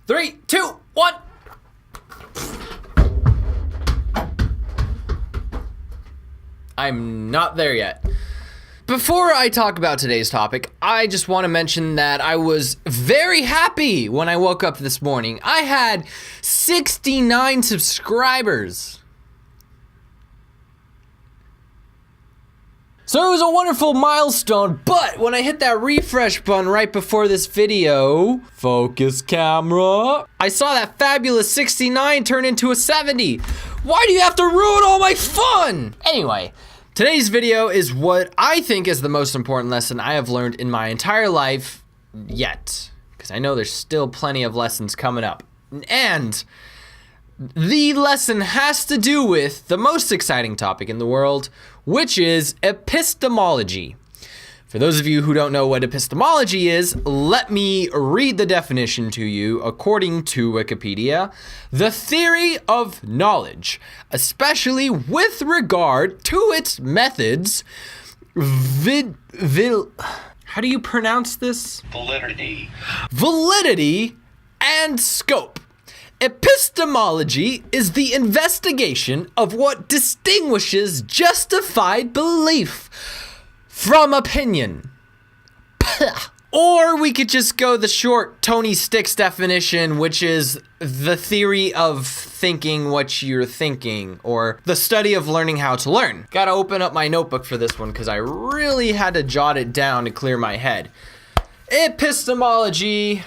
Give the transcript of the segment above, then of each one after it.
3, 2, 1. I'm not there yet. Before I talk about today's topic, I just want to mention that I was very happy when I woke up this morning. I had 69 subscribers. So it was a wonderful milestone, but when I hit that refresh button right before this video, focus camera, I saw that fabulous 69 turn into a 70. Why do you have to ruin all my fun? Anyway, today's video is what I think is the most important lesson I have learned in my entire life yet, because I know there's still plenty of lessons coming up. And the lesson has to do with the most exciting topic in the world, which is epistemology. For those of you who don't know what epistemology is, let me read the definition to you according to Wikipedia. The theory of knowledge, especially with regard to its methods, how do you pronounce this? Validity and scope. Epistemology is the investigation of what distinguishes justified belief from opinion. Or we could just go the short Tony Sticks definition, which is the theory of thinking what you're thinking, or the study of learning how to learn. Gotta open up my notebook for this one because I really had to jot it down to clear my head. Epistemology,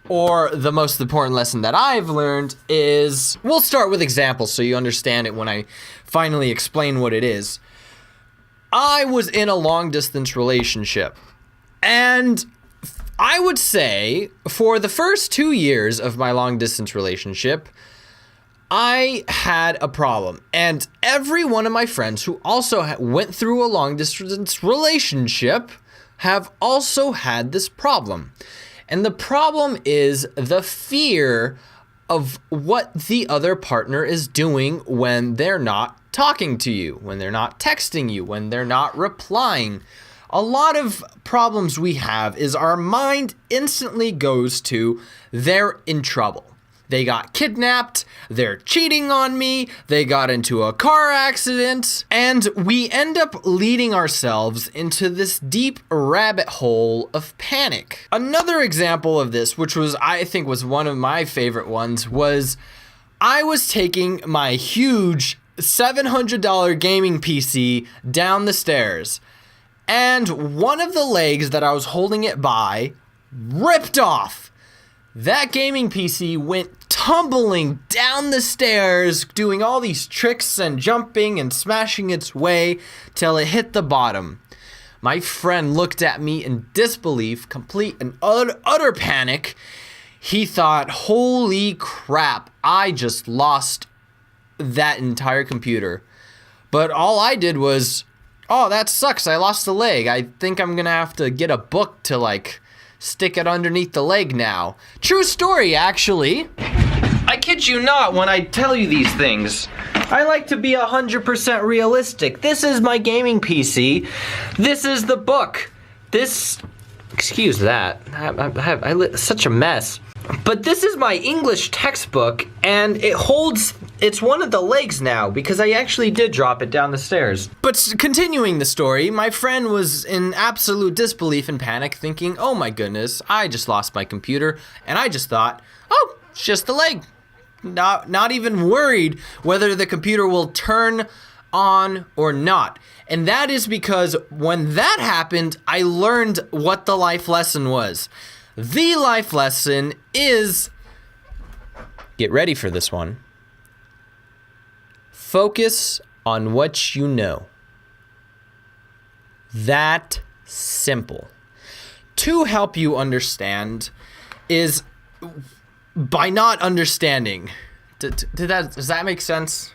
or the most important lesson that I've learned is, we'll start with examples so you understand it when I finally explain what it is. I was in a long distance relationship, and I would say for the first 2 years of my long distance relationship, I had a problem, and every one of my friends who also went through a long distance relationship have also had this problem. And the problem is the fear of what the other partner is doing when they're not talking to you, when they're not texting you, when they're not replying. A lot of problems we have is our mind instantly goes to, they're in trouble. They got kidnapped, they're cheating on me, they got into a car accident, and we end up leading ourselves into this deep rabbit hole of panic. Another example of this, which I think was one of my favorite ones, was I was taking my huge $700 gaming PC down the stairs, and one of the legs that I was holding it by ripped off. That gaming PC went tumbling down the stairs, doing all these tricks and jumping and smashing its way till it hit the bottom. My friend looked at me in disbelief, complete and utter panic. He thought, holy crap, I just lost that entire computer. But all I did was, oh, that sucks, I lost a leg. I think I'm gonna have to get a book to stick it underneath the leg now. True story, actually. I kid you not when I tell you these things. I like to be 100% realistic. This is my gaming PC. This is the book. Excuse that. I lit such a mess. But this is my English textbook, and it's one of the legs now because I actually did drop it down the stairs. But continuing the story, my friend was in absolute disbelief and panic, thinking, oh my goodness, I just lost my computer. And I just thought, oh, it's just the leg. Not even worried whether the computer will turn on or not. And that is because when that happened, I learned what the life lesson was. The life lesson is, get ready for this one, focus on what you know. That simple. To help you understand is by not understanding. Does that make sense?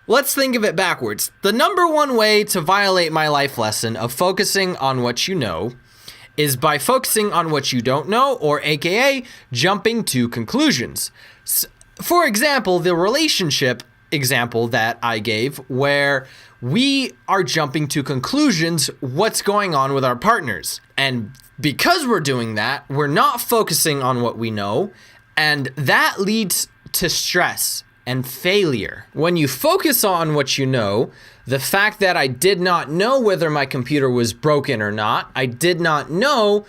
Let's think of it backwards. The number one way to violate my life lesson of focusing on what you know is by focusing on what you don't know, or AKA jumping to conclusions. For example, the relationship example that I gave, where we are jumping to conclusions what's going on with our partners. And because we're doing that, we're not focusing on what we know, And that leads to stress and failure. When you focus on what you know, the fact that I did not know whether my computer was broken or not, I did not know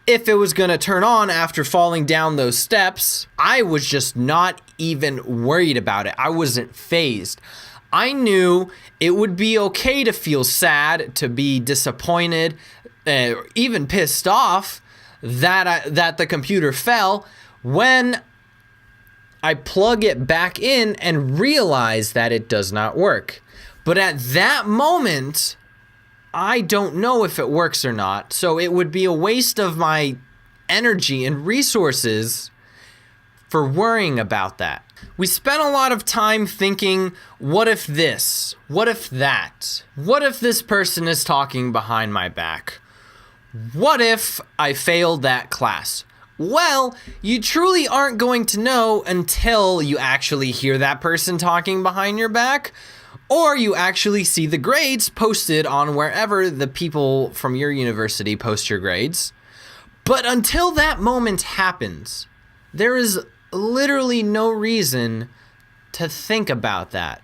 if it was going to turn on after falling down those steps, I was just not even worried about it. I wasn't fazed. I knew it would be okay to feel sad, to be disappointed, even pissed off that the computer fell when I plug it back in and realize that it does not work. But at that moment, I don't know if it works or not, so it would be a waste of my energy and resources for worrying about that. We spent a lot of time thinking, what if this? What if that? What if this person is talking behind my back? What if I failed that class? Well, you truly aren't going to know until you actually hear that person talking behind your back, or you actually see the grades posted on wherever the people from your university post your grades. But until that moment happens, there is literally no reason to think about that.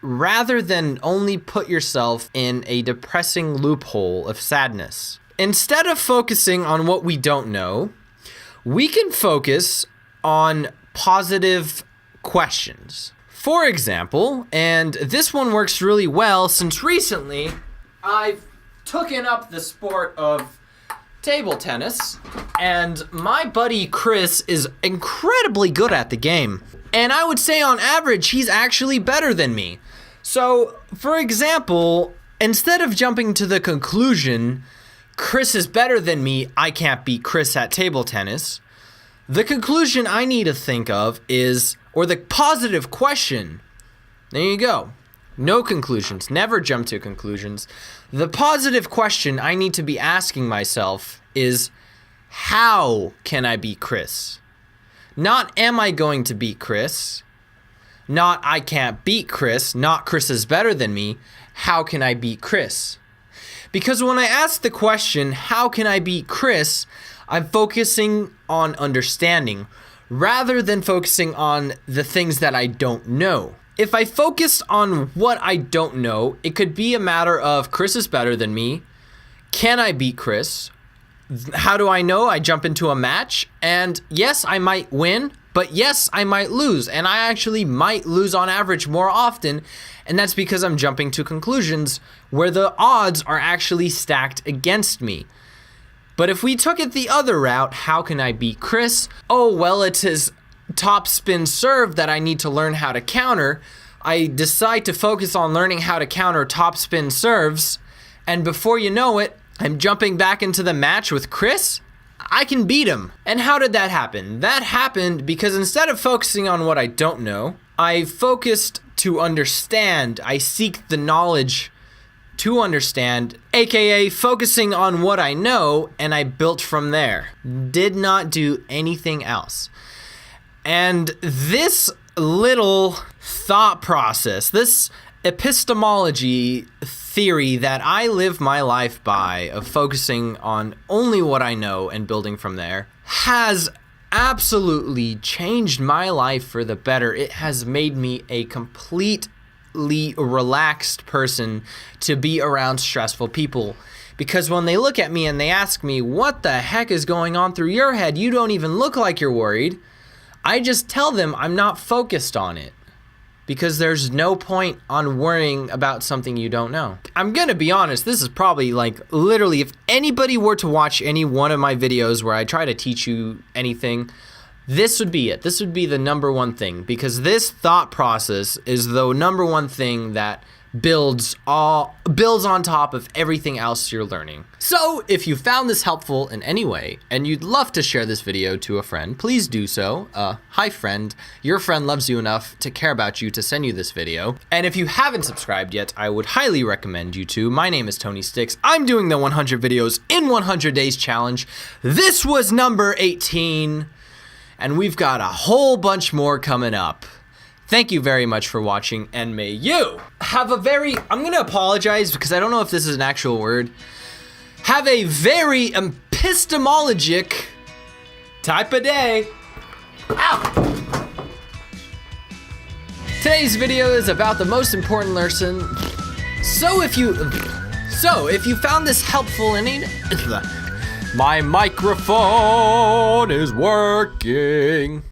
Rather than only put yourself in a depressing loophole of sadness. Instead of focusing on what we don't know, we can focus on positive questions. For example, and this one works really well since recently I've taken up the sport of table tennis, and my buddy Chris is incredibly good at the game. And I would say on average, he's actually better than me. So, for example, instead of jumping to the conclusion, Chris is better than me, I can't beat Chris at table tennis, the conclusion I need to think of is, or the positive question, there you go. No conclusions, never jump to conclusions. The positive question I need to be asking myself is, how can I beat Chris? Not am I going to beat Chris? Not I can't beat Chris, not Chris is better than me. How can I beat Chris? Because when I ask the question, how can I beat Chris, I'm focusing on understanding rather than focusing on the things that I don't know. If I focused on what I don't know, it could be a matter of Chris is better than me. Can I beat Chris? How do I know? I jump into a match, and yes, I might win, but yes, I might lose, and I actually might lose on average more often, and that's because I'm jumping to conclusions where the odds are actually stacked against me. But if we took it the other route, how can I beat Chris? Oh, well, it's his top spin serve that I need to learn how to counter. I decide to focus on learning how to counter top spin serves, and before you know it, I'm jumping back into the match with Chris. I can beat him. And how did that happen? That happened because instead of focusing on what I don't know, I focused to understand. I seek the knowledge to understand, aka focusing on what I know, and I built from there. Did not do anything else. And this little thought process, this epistemology theory that I live my life by of focusing on only what I know and building from there has absolutely changed my life for the better. It has made me a completely relaxed person to be around stressful people. Because when they look at me and they ask me, what the heck is going on through your head? You don't even look like you're worried. I just tell them I'm not focused on it. Because there's no point on worrying about something you don't know. I'm gonna be honest, this is probably like literally if anybody were to watch any one of my videos where I try to teach you anything, this would be it. This would be the number one thing, because this thought process is the number one thing that builds on top of everything else you're learning. So if you found this helpful in any way and you'd love to share this video to a friend, please do so. Hi friend, your friend loves you enough to care about you to send you this video. And if you haven't subscribed yet, I would highly recommend you to. My name is Tony Sticks. I'm doing the 100 videos in 100 days challenge. This was number 18, and we've got a whole bunch more coming up. Thank you very much for watching, and may you have a very, I'm gonna apologize because I don't know if this is an actual word, have a very epistemologic type of day. Ow! Today's video is about the most important lesson. So if you found this helpful my microphone is working.